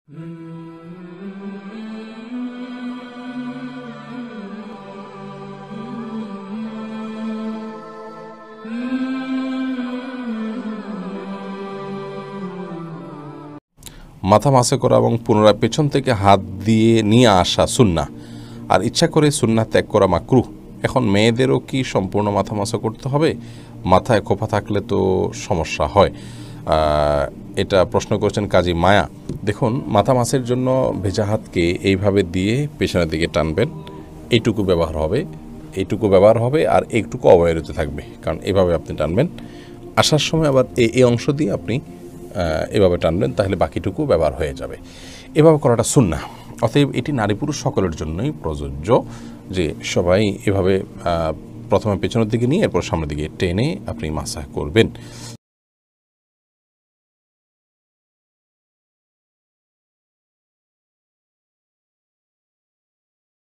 মাথা মাসে করা এবং পুনরায় পেছন থেকে হাত দিয়ে নিয়ে আসা সুন্নাহ, আর ইচ্ছা করে সুন্নাহ ত্যাগ করা মাকরুহ। এখন মেয়েদেরও কি সম্পূর্ণ মাথা মাসা করতে হবে? মাথায় খোপা থাকলে তো সমস্যা হয়। এটা প্রশ্ন করেছেন কাজী মায়া। দেখুন, মাথা মাসের জন্য ভেজা হাতকে এইভাবে দিয়ে পেছনের দিকে টানবেন, এইটুকু ব্যবহার হবে আর এইটুকু অবহেলিত থাকবে, কারণ এভাবে আপনি টানবেন। আসার সময় আবার এই অংশ দিয়ে আপনি এভাবে টানবেন, তাহলে বাকিটুকু ব্যবহার হয়ে যাবে। এভাবে করাটা সুন্নাহ। অতএব এটি নারী পুরুষ সকলের জন্যই প্রযোজ্য, যে সবাই এভাবে প্রথমে পেছনের দিকে নিয়ে এরপর সামনের দিকে টেনে আপনি মাসাহ করবেন।